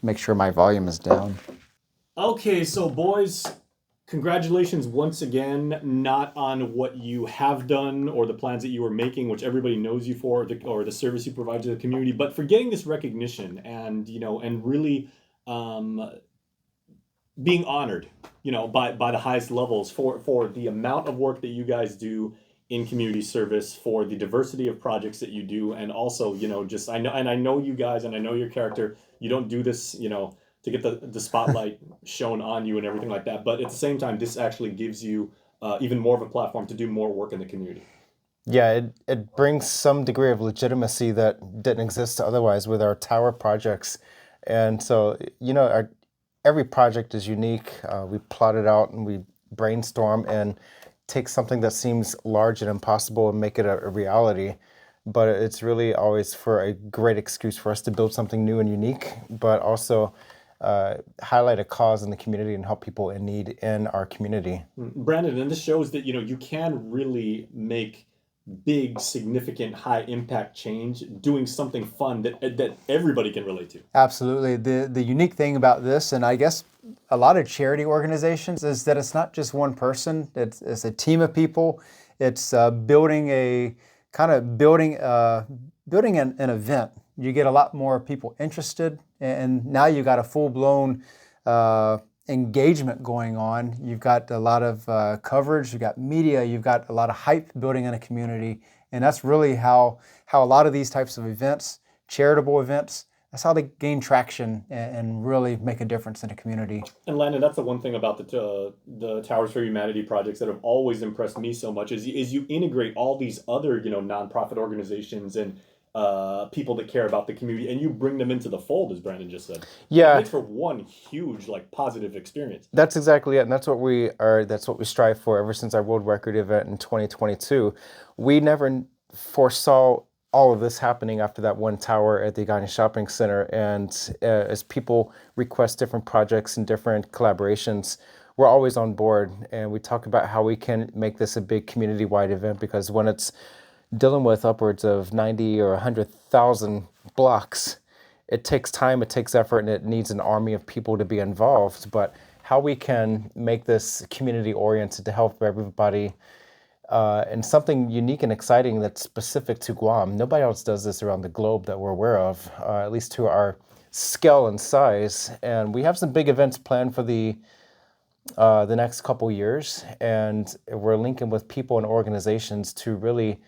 make sure my volume is down. Okay, so boys, congratulations once again, not on what you have done or the plans that you are making, which everybody knows you for, or the service you provide to the community, but for getting this recognition and and really um, being honored, by the highest levels for the amount of work that you guys do in community service, for the diversity of projects that you do, and also, just I know you guys, and I know your character. You don't do this, to get the spotlight shown on you and everything like that. But at the same time, this actually gives you even more of a platform to do more work in the community. Yeah, it brings some degree of legitimacy that didn't exist otherwise with our tower projects. And so, every project is unique. We plot it out and we brainstorm and take something that seems large and impossible and make it a reality. But it's really always for a great excuse for us to build something new and unique, but also highlight a cause in the community and help people in need in our community. Brandon, and this shows that you can really make big, significant, high impact change doing something fun that everybody can relate to. Absolutely. The unique thing about this, and I guess a lot of charity organizations, is that it's not just one person. It's a team of people. It's building a kind of building an event. You get a lot more people interested, and now you got a full blown engagement going on. You've got a lot of coverage. You've got media. You've got a lot of hype building in a community, and that's really how a lot of these types of events, charitable events, that's how they gain traction and really make a difference in a community. And Landon, that's the one thing about the Towers for Humanity projects that have always impressed me so much is you integrate all these other nonprofit organizations and people that care about the community, and you bring them into the fold, as Brandon just said. Yeah, It makes for one huge positive experience. that's exactly it, and that's what we are. That's what we strive for ever since our world record event in 2022. We never foresaw all of this happening after that one tower at the Guinness Shopping Center, and as people request different projects and different collaborations, we're always on board, and we talk about how we can make this a big community-wide event because when it's dealing with upwards of 90 or 100,000 blocks, it takes time, it takes effort, and it needs an army of people to be involved. But how we can make this community oriented to help everybody and something unique and exciting that's specific to Guam. Nobody else does this around the globe that we're aware of, at least to our scale and size. And we have some big events planned for the next couple years, and we're linking with people and organizations to really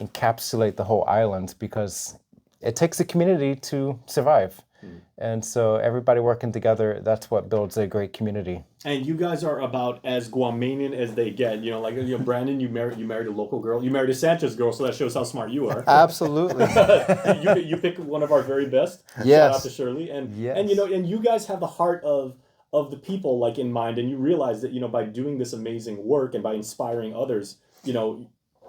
encapsulate the whole island because it takes a community to survive. And so everybody working together, that's what builds a great community. And you guys are about as Guamanian as they get. Brandon, you married a local girl. You married a Sanchez girl, so that shows how smart you are. Absolutely. You pick one of our very best. Yes. Shout out to Shirley. And Yes. and you guys have the heart of the people in mind, and you realize that by doing this amazing work and by inspiring others,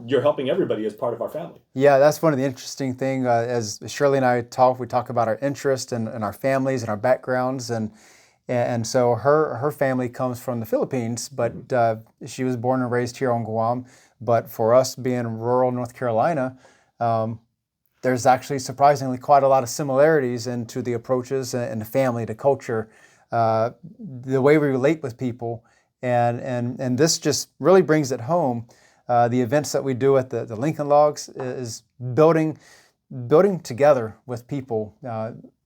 you're helping everybody as part of our family. Yeah, that's one of the interesting things. As Shirley and I talk, we talk about our interests and our families and our backgrounds, and so her family comes from the Philippines, but she was born and raised here on Guam. But for us, being in rural North Carolina, there's actually surprisingly quite a lot of similarities into the approaches and the family, the culture, the way we relate with people, and this just really brings it home. The events that we do at the Lincoln Logs is building together with people.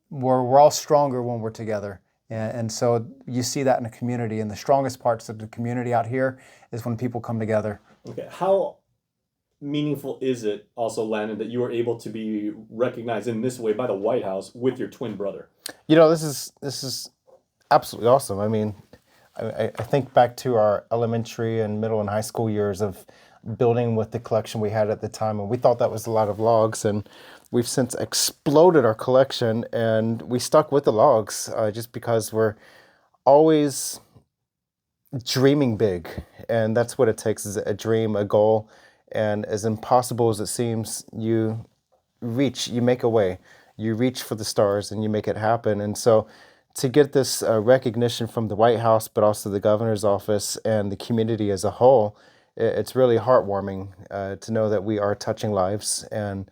We're all stronger when we're together. And so you see that in the community. And the strongest parts of the community out here is when people come together. Okay. How meaningful is it also, Landon, that you are able to be recognized in this way by the White House with your twin brother? This is absolutely awesome. I mean, I think back to our elementary and middle and high school years of building with the collection we had at the time, and we thought that was a lot of logs, and we've since exploded our collection, and we stuck with the logs just because we're always dreaming big, and that's what it takes, is a dream, a goal, and as impossible as it seems, you make a way, you reach for the stars and you make it happen. And so to get this recognition from the White House, but also the governor's office and the community as a whole, it's really heartwarming to know that we are touching lives. And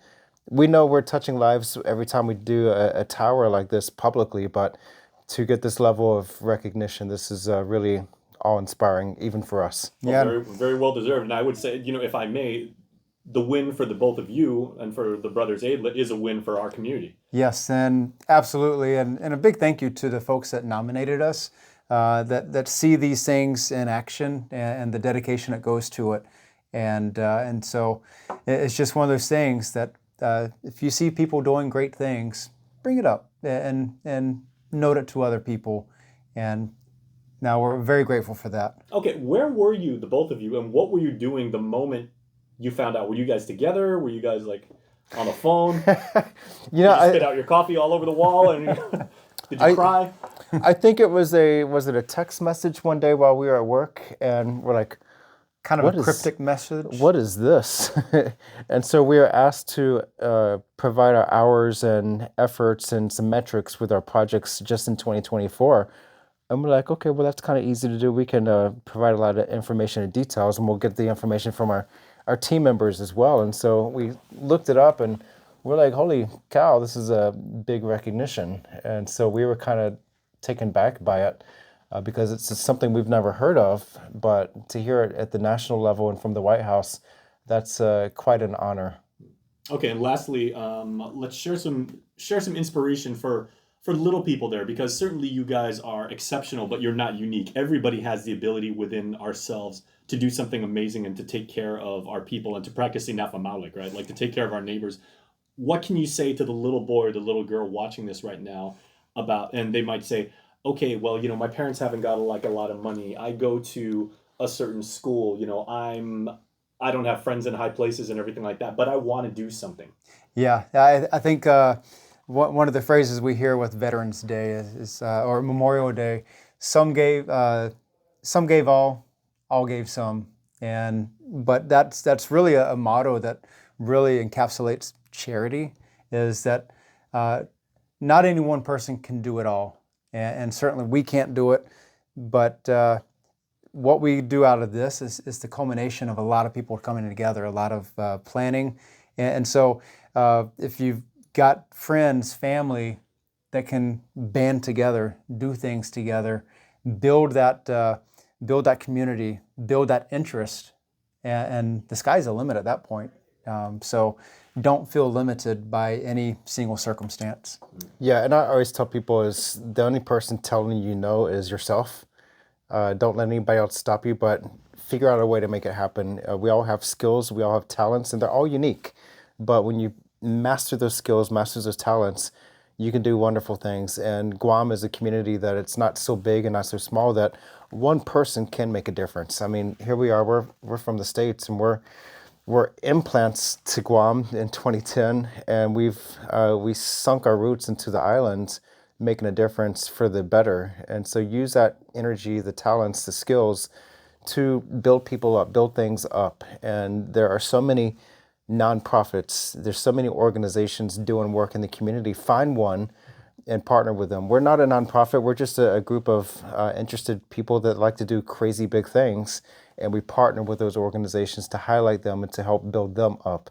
we know we're touching lives every time we do a tower like this publicly, but to get this level of recognition. This is really awe-inspiring, even for us. Well, Yeah. very, very well deserved. And I would say, if I may, the win for the both of you and for the brothers Aydlett is a win for our community. Yes, and absolutely, and a big thank you to the folks that nominated us, that see these things in action and the dedication that goes to it, and so it's just one of those things that if you see people doing great things, bring it up and note it to other people, and now we're very grateful for that. Okay, where were you, the both of you, and what were you doing the moment you found out? Were you guys together? Were you guys like on the phone? You know, Did you spit out your coffee all over the wall? And did you cry? I think it was a text message one day while we were at work, and we're like, Kind of What a is- cryptic message. what is this? And so we were asked to provide our hours and efforts and some metrics with our projects just in 2024. And we're like, okay, well, that's kind of easy to do. We can provide a lot of information and details, and we'll get the information from our team members as well. And so we looked it up, and we're like, holy cow, this is a big recognition. And so we were kind of taken back by it. Because it's just something we've never heard of, but to hear it at the national level and from the White House, that's quite an honor. Okay, and lastly, let's share some inspiration for little people there, because certainly you guys are exceptional, but you're not unique. Everybody has the ability within ourselves to do something amazing and to take care of our people and to practice Inafa Malik, right? Like to take care of our neighbors. What can you say to the little boy or the little girl watching this right now about, and they might say, okay, well, my parents haven't got a lot of money. I go to a certain school, I don't have friends in high places and everything like that, but I want to do something. Yeah, I think one of the phrases we hear with Veterans Day is or Memorial Day, some gave all gave some, but that's really a motto that really encapsulates charity. Is that not any one person can do it all, and certainly we can't do it, but what we do out of this is the culmination of a lot of people coming together, a lot of planning, and so if you've got friends, family that can band together, do things together, build that community, build that interest, and the sky's the limit at that point. So don't feel limited by any single circumstance. Yeah, and I always tell people is the only person telling you no is yourself. Don't let anybody else stop you, but figure out a way to make it happen. We all have skills, we all have talents, and they're all unique. But when you master those skills, master those talents, you can do wonderful things. And Guam is a community that it's not so big and not so small that one person can make a difference. I mean, here we are, we're from the States, and we're implants to Guam in 2010, and we sunk our roots into the island, making a difference for the better. And so use that energy, the talents, the skills to build people up, build things up. And there are so many nonprofits, there's so many organizations doing work in the community. Find one and partner with them. We're not a nonprofit, we're just a group of interested people that like to do crazy big things, and we partner with those organizations to highlight them and to help build them up.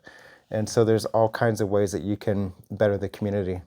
And so there's all kinds of ways that you can better the community.